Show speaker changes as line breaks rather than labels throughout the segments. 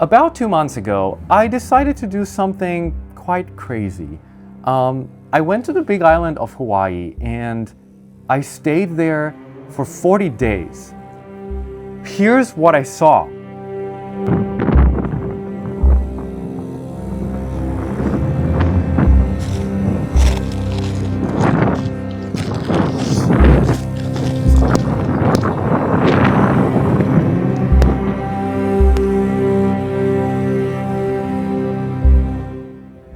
About 2 months ago, I decided to do something quite crazy. I went to the big island of Hawaii and I stayed there for 40 days. Here's what I saw.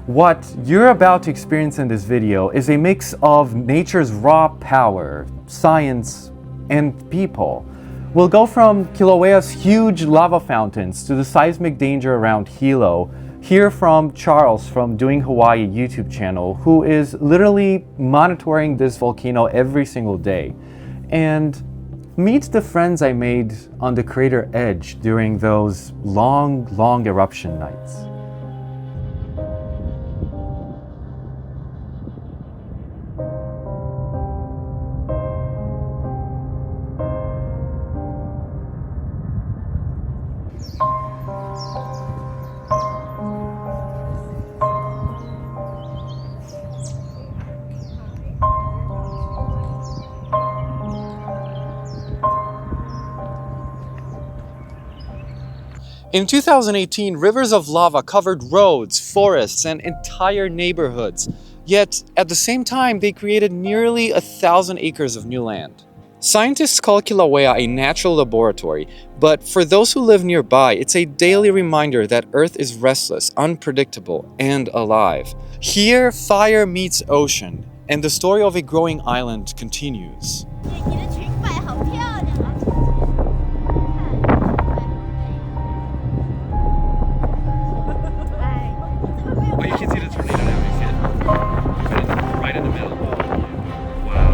What you're about to experience in this video is a mix of nature's raw power, science, and people. We'll go from Kilauea's huge lava fountains to the seismic danger around Hilo, hear from Charles from Doing Hawaii YouTube channel, who is literally monitoring this volcano every single day, and meet the friends I made on the crater edge during those long eruption nights. In 2018, rivers of lava covered roads, forests, and entire neighborhoods. Yet, at the same time, they created nearly 1,000 acres of new land. Scientists call Kilauea a natural laboratory, but for those who live nearby, it's a daily reminder that Earth is restless, unpredictable, and alive. Here, fire meets ocean, and the story of a growing island continues.
Oh, you can see the tornado now, you see it? Right in the middle. Wow.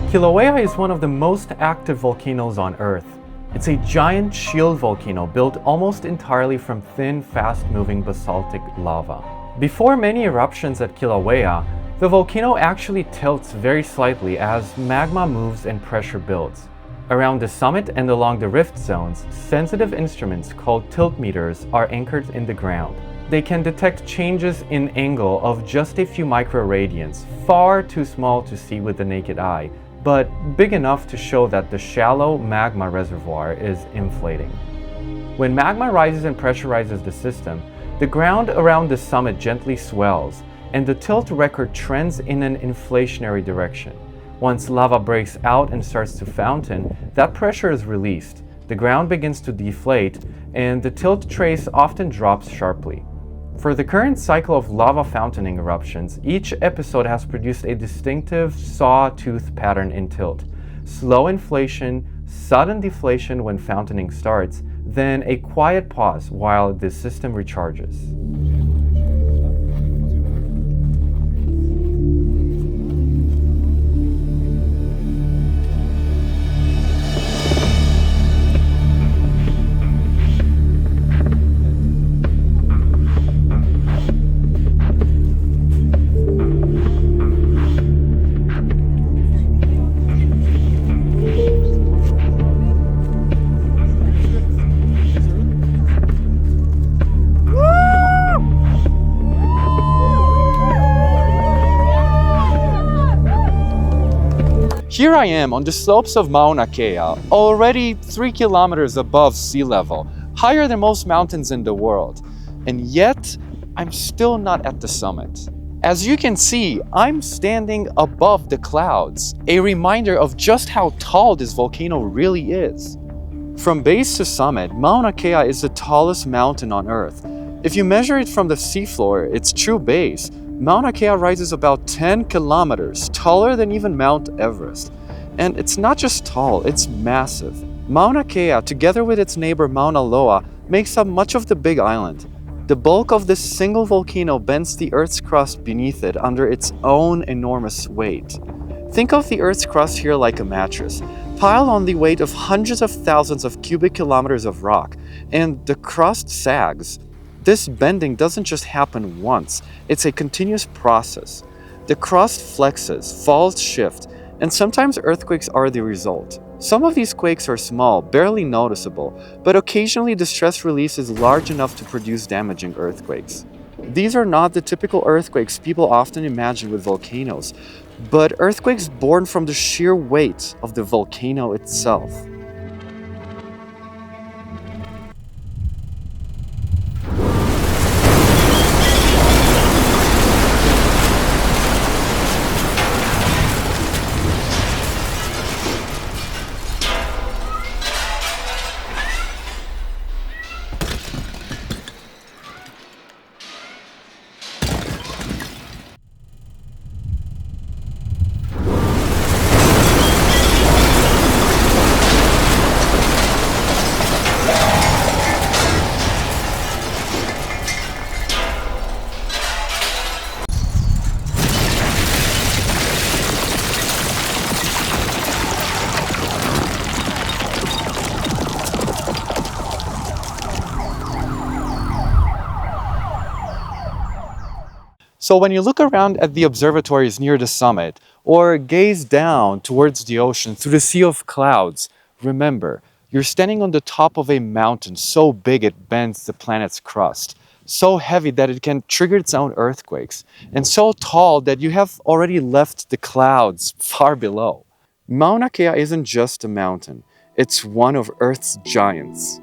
Kilauea is one of the most active volcanoes on Earth. It's a giant shield volcano built almost entirely from thin, fast-moving basaltic lava. Before many eruptions at Kilauea, the volcano actually tilts very slightly as magma moves and pressure builds. Around the summit and along the rift zones, sensitive instruments called tilt meters are anchored in the ground. They can detect changes in angle of just a few microradians, far too small to see with the naked eye, but big enough to show that the shallow magma reservoir is inflating. When magma rises and pressurizes the system, the ground around the summit gently swells, and the tilt record trends in an inflationary direction. Once lava breaks out and starts to fountain, that pressure is released, the ground begins to deflate, and the tilt trace often drops sharply. For the current cycle of lava fountaining eruptions, each episode has produced a distinctive sawtooth pattern in tilt. Slow inflation, sudden deflation when fountaining starts, then a quiet pause while the system recharges. Here I am on the slopes of Mauna Kea, already 3 kilometers above sea level, higher than most mountains in the world. And yet, I'm still not at the summit. As you can see, I'm standing above the clouds, a reminder of just how tall this volcano really is. From base to summit, Mauna Kea is the tallest mountain on Earth. If you measure it from the seafloor, its true base, Mauna Kea rises about 10 kilometers, taller than even Mount Everest. And it's not just tall, it's massive. Mauna Kea, together with its neighbor Mauna Loa, makes up much of the Big Island. The bulk of this single volcano bends the Earth's crust beneath it under its own enormous weight. Think of the Earth's crust here like a mattress, piled on the weight of hundreds of thousands of cubic kilometers of rock, and the crust sags. This bending doesn't just happen once, it's a continuous process. The crust flexes, faults shift, and sometimes earthquakes are the result. Some of these quakes are small, barely noticeable, but occasionally the stress release is large enough to produce damaging earthquakes. These are not the typical earthquakes people often imagine with volcanoes, but earthquakes born from the sheer weight of the volcano itself. So when you look around at the observatories near the summit, or gaze down towards the ocean through the sea of clouds, remember, you're standing on the top of a mountain so big it bends the planet's crust, so heavy that it can trigger its own earthquakes, and so tall that you have already left the clouds far below. Mauna Kea isn't just a mountain, it's one of Earth's giants.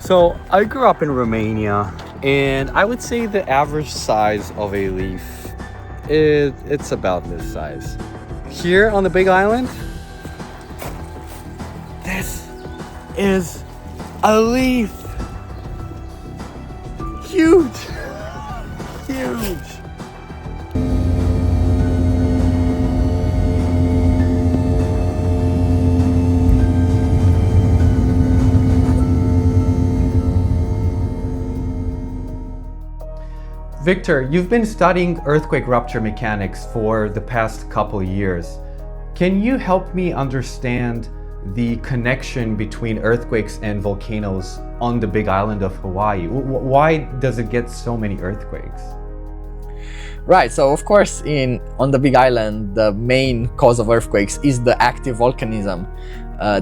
So I grew up in Romania, and I would say the average size of a leaf it's about this size. Here on the Big Island, this is a leaf. Huge, huge. Victor, you've been studying earthquake rupture mechanics for the past couple years. Can you help me understand the connection between earthquakes and volcanoes on the Big Island of Hawaii? Why does it get so many earthquakes?
Right, so of course on the Big Island, the main cause of earthquakes is the active volcanism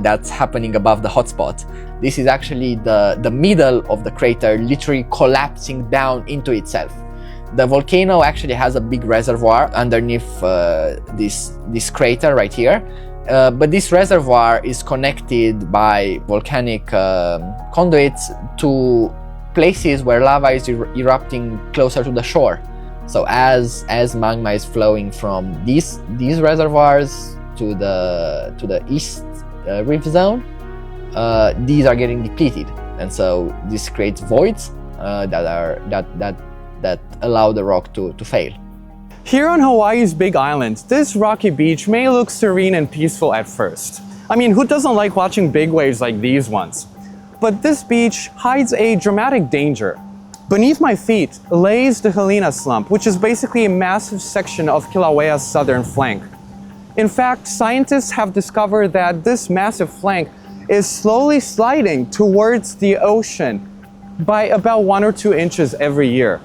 that's happening above the hotspot. This is actually the middle of the crater literally collapsing down into itself. The volcano actually has a big reservoir underneath this crater right here, but this reservoir is connected by volcanic conduits to places where lava is erupting closer to the shore. So as magma is flowing from these reservoirs to the east rift zone, these are getting depleted, and so this creates voids that allow the rock to fail.
Here on Hawaii's Big Island, this rocky beach may look serene and peaceful at first. I mean, who doesn't like watching big waves like these ones? But this beach hides a dramatic danger. Beneath my feet lays the Helena Slump, which is basically a massive section of Kilauea's southern flank. In fact, scientists have discovered that this massive flank is slowly sliding towards the ocean by about 1 or 2 inches every year.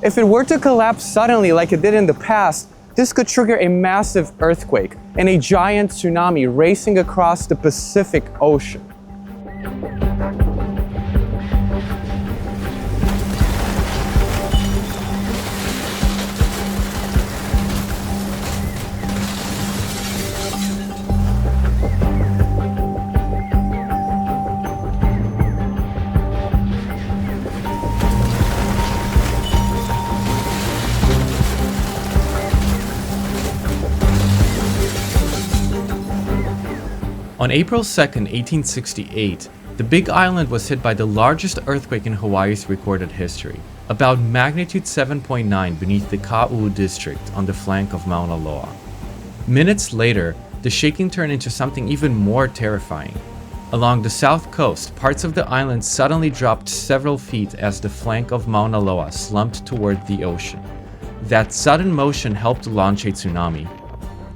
If it were to collapse suddenly like it did in the past, this could trigger a massive earthquake and a giant tsunami racing across the Pacific Ocean. On April 2nd, 1868, the Big Island was hit by the largest earthquake in Hawaii's recorded history, about magnitude 7.9 beneath the Ka'u district on the flank of Mauna Loa. Minutes later, the shaking turned into something even more terrifying. Along the south coast, parts of the island suddenly dropped several feet as the flank of Mauna Loa slumped toward the ocean. That sudden motion helped launch a tsunami.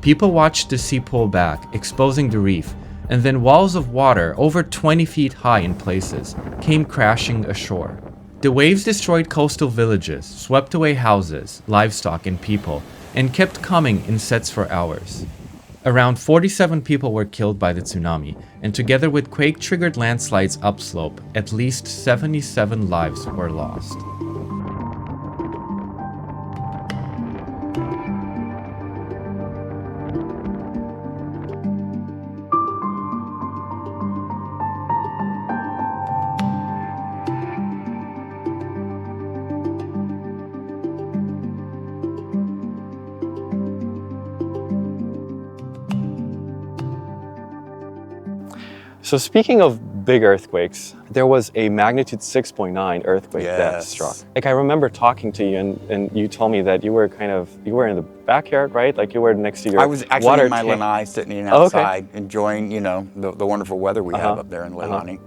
People watched the sea pull back, exposing the reef, and then walls of water, over 20 feet high in places, came crashing ashore. The waves destroyed coastal villages, swept away houses, livestock, and people, and kept coming in sets for hours. Around 47 people were killed by the tsunami, and together with quake-triggered landslides upslope, at least 77 lives were lost.
So speaking of big earthquakes, there was a magnitude 6.9 earthquake that struck. Like I remember talking to you and you told me that you were in the backyard, right? Like you were next to your
I was actually
water
in my
tank.
lanai sitting outside enjoying, you know, the wonderful weather we have up there in Leilani.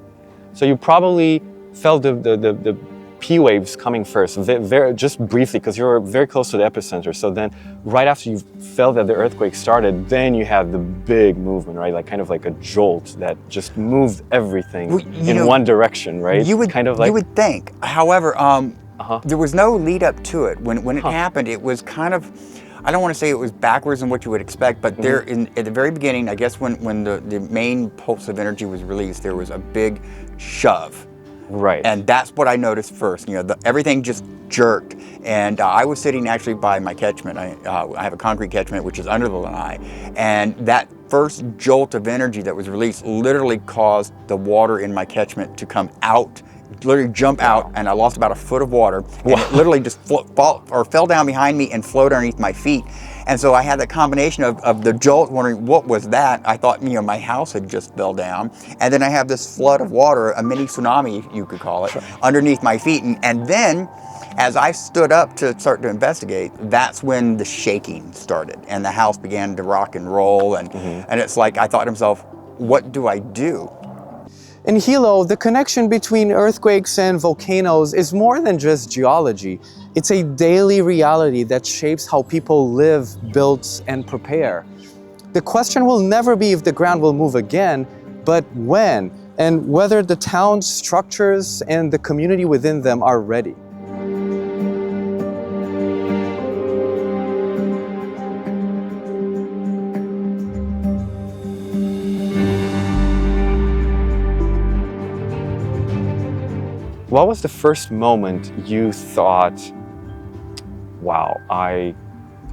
So you probably felt the P waves coming first, very just briefly, because you were very close to the epicenter. So then right after you felt that the earthquake started, then you had the big movement, right? Like kind of like a jolt that just moved everything in one direction, right?
You would you would think. However, there was no lead up to it. When it happened, it was kind of, I don't want to say it was backwards in what you would expect, but there at the very beginning, I guess when the main pulse of energy was released, there was a big shove.
Right.
And that's what I noticed first. You know, everything just jerked. And I was sitting actually by my catchment. I have a concrete catchment, which is under the lanai. And that first jolt of energy that was released literally caused the water in my catchment to come out, literally jump out, and I lost about a foot of water. And it literally just fell down behind me and flowed underneath my feet. And so I had that combination of the jolt, wondering what was that. I thought, you know, my house had just fell down. And then I have this flood of water, a mini tsunami, you could call it, underneath my feet. And then as I stood up to start to investigate, that's when the shaking started and the house began to rock and roll. And it's like, I thought to myself, what do I do?
In Hilo, the connection between earthquakes and volcanoes is more than just geology. It's a daily reality that shapes how people live, build, and prepare. The question will never be if the ground will move again, but when, and whether the town's structures and the community within them are ready.
What was the first moment you thought, wow, I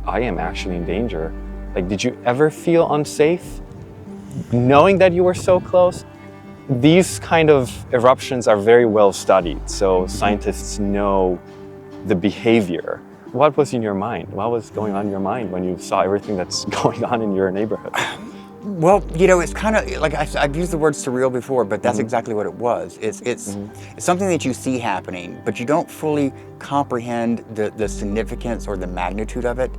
am actually in danger? Like, did you ever feel unsafe knowing that you were so close? These kind of eruptions are very well studied, so scientists know the behavior. What was in your mind? What was going on in your mind when you saw everything that's going on in your neighborhood?
Well, you know, it's kind of like I've used the word surreal before, but that's exactly what it was. It's something that you see happening, but you don't fully comprehend the significance or the magnitude of it.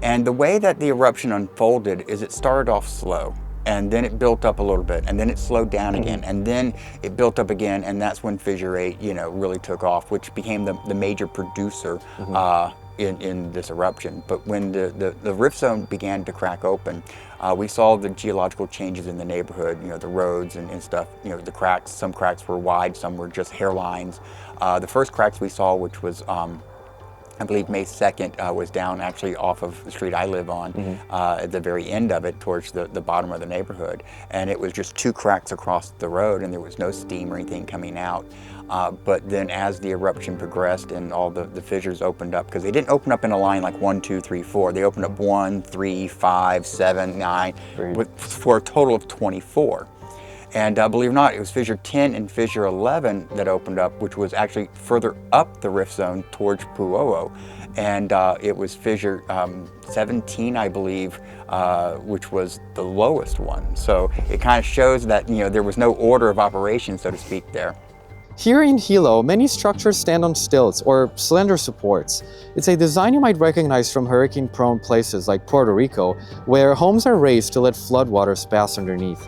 And the way that the eruption unfolded is it started off slow, and then it built up a little bit, and then it slowed down again, and then it built up again, and that's when Fissure 8, you know, really took off, which became the major producer in this eruption. But when the rift zone began to crack open, we saw the geological changes in the neighborhood, you know, the roads and stuff, you know, the cracks, some cracks were wide, some were just hairlines. The first cracks we saw, which was, I believe May 2nd, was down actually off of the street I live on, at the very end of it, towards the bottom of the neighborhood. And it was just 2 cracks across the road, and there was no steam or anything coming out. But then as the eruption progressed and all the fissures opened up, because they didn't open up in a line like 1, 2, 3, 4. They opened up 1, 3, 5, 7, 9, for a total of 24. And believe it or not, it was fissure 10 and fissure 11 that opened up, which was actually further up the rift zone towards Pu'u'o. And it was fissure 17, I believe, which was the lowest one. So it kind of shows that, there was no order of operation, so to speak, there.
Here in Hilo, many structures stand on stilts or slender supports. It's a design you might recognize from hurricane-prone places like Puerto Rico, where homes are raised to let floodwaters pass underneath.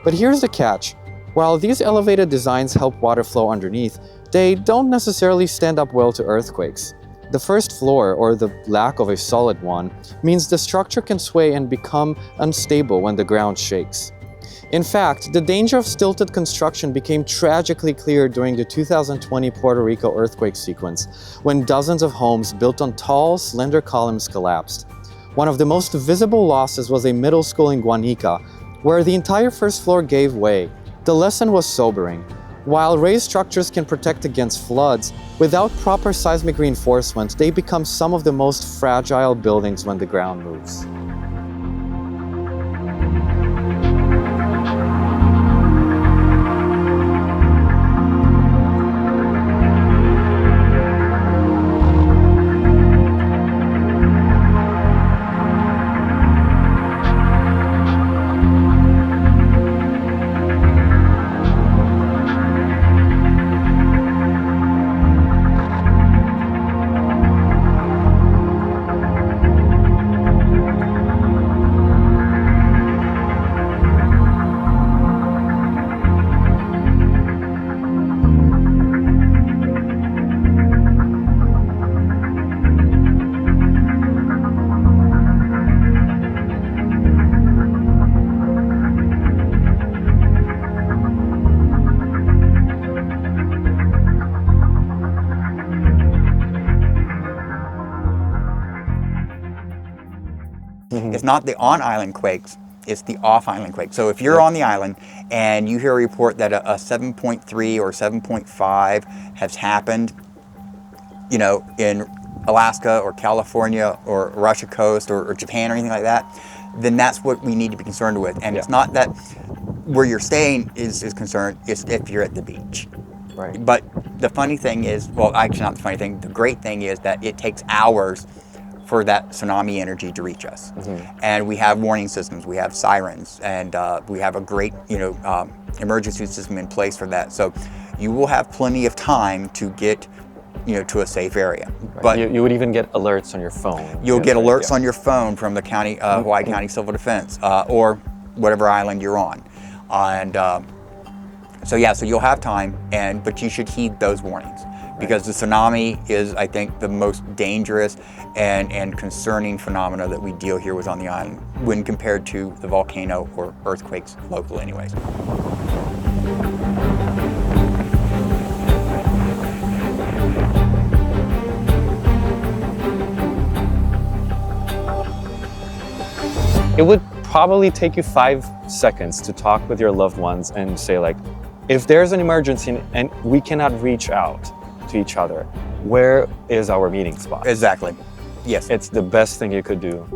But here's the catch. While these elevated designs help water flow underneath, they don't necessarily stand up well to earthquakes. The first floor, or the lack of a solid one, means the structure can sway and become unstable when the ground shakes. In fact, the danger of stilted construction became tragically clear during the 2020 Puerto Rico earthquake sequence, when dozens of homes built on tall, slender columns collapsed. One of the most visible losses was a middle school in Guanica, where the entire first floor gave way. The lesson was sobering. While raised structures can protect against floods, without proper seismic reinforcement, they become some of the most fragile buildings when the ground moves.
It's not the on-island quakes, it's the off-island quakes. So if you're on the island and you hear a report that a 7.3 or 7.5 has happened, in Alaska or California or Russia coast or Japan or anything like that, then that's what we need to be concerned with. And it's not that where you're staying is concerned, it's if you're at the beach.
Right.
But the funny thing is, well, actually not the funny thing, the great thing is that it takes hours for that tsunami energy to reach us. And we have warning systems, we have sirens, and we have a great, emergency system in place for that. So you will have plenty of time to get, to a safe area.
Right.
But
you would even get alerts on your phone.
you'll get alerts on your phone from the county, Hawaii County Civil Defense, or whatever island you're on. And so you'll have time, but you should heed those warnings. Because the tsunami is, I think, the most dangerous and concerning phenomena that we deal here with on the island when compared to the volcano or earthquakes local anyways.
It would probably take you 5 seconds to talk with your loved ones and say, like, if there's an emergency and we cannot reach out to each other, where is our meeting spot?
Exactly. Yes.
It's the best thing you could do.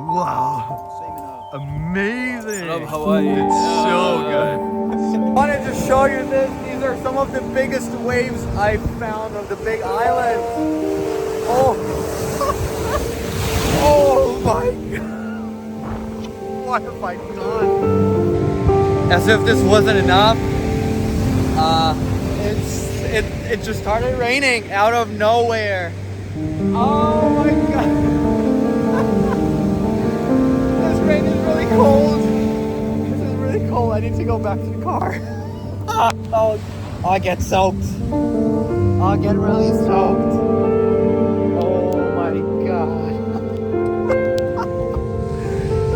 Wow. Amazing. I love Hawaii. It's so good.
wanted to show you this. These are some of the biggest waves I've found of the big island. Oh, oh my God. What have I done? As if this wasn't enough. It just started raining out of nowhere. Oh my God. This rain is really cold. This is really cold. I need to go back to the car. Oh, I get soaked. I'll get really soaked. Oh my God.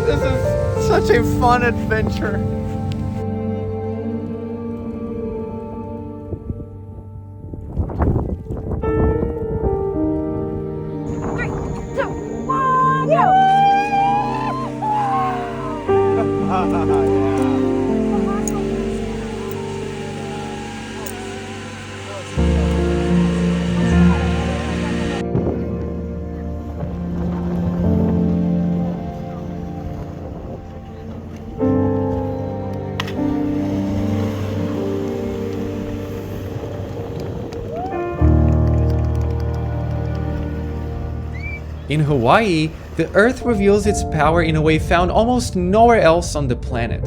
This is such a fun adventure.
In Hawaii, the Earth reveals its power in a way found almost nowhere else on the planet.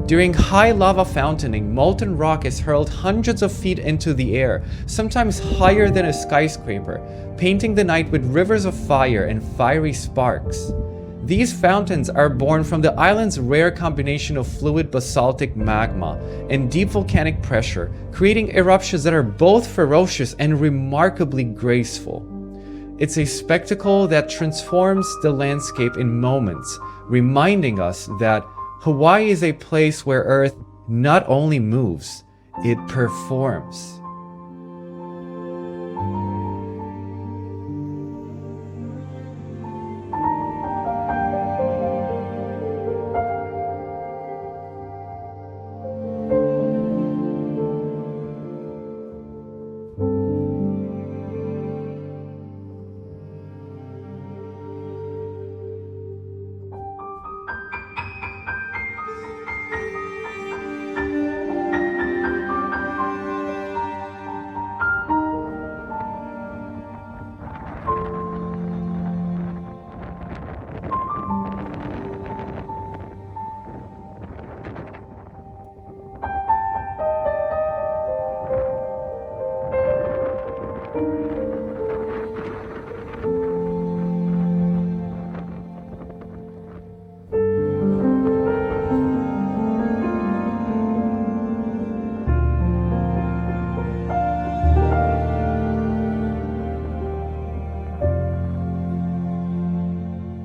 During high lava fountaining, molten rock is hurled hundreds of feet into the air, sometimes higher than a skyscraper, painting the night with rivers of fire and fiery sparks. These fountains are born from the island's rare combination of fluid basaltic magma and deep volcanic pressure, creating eruptions that are both ferocious and remarkably graceful. It's a spectacle that transforms the landscape in moments, reminding us that Hawaii is a place where Earth not only moves, it performs.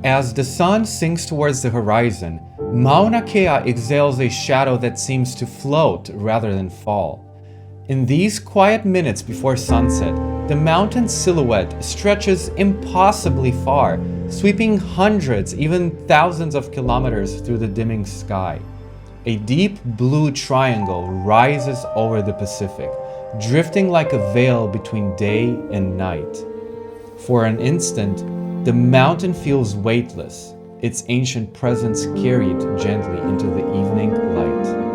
As the sun sinks towards the horizon, Mauna Kea exhales a shadow that seems to float rather than fall. In these quiet minutes before sunset, the mountain's silhouette stretches impossibly far, sweeping hundreds, even thousands of kilometers through the dimming sky. A deep blue triangle rises over the Pacific, drifting like a veil between day and night. For an instant, the mountain feels weightless, its ancient presence carried gently into the evening light.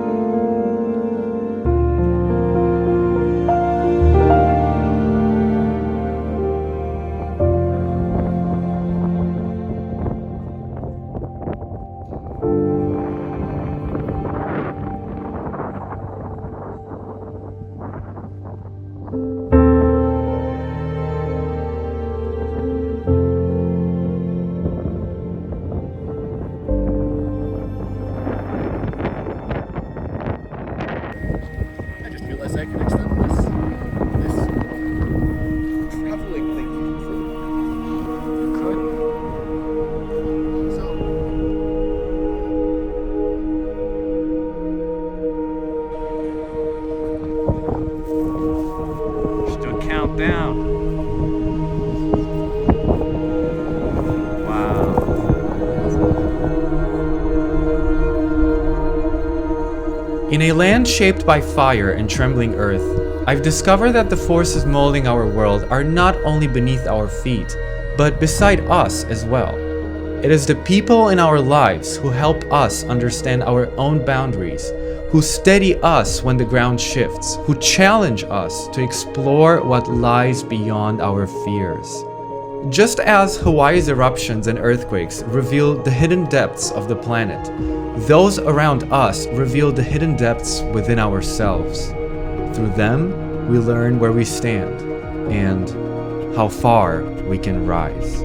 I can extend this traveling thing further. You could. So.
Just do a countdown. Wow. In a land shaped by fire and trembling earth, I've discovered that the forces molding our world are not only beneath our feet, but beside us as well. It is the people in our lives who help us understand our own boundaries, who steady us when the ground shifts, who challenge us to explore what lies beyond our fears. Just as Hawaii's eruptions and earthquakes reveal the hidden depths of the planet, those around us reveal the hidden depths within ourselves. Through them, we learn where we stand and how far we can rise.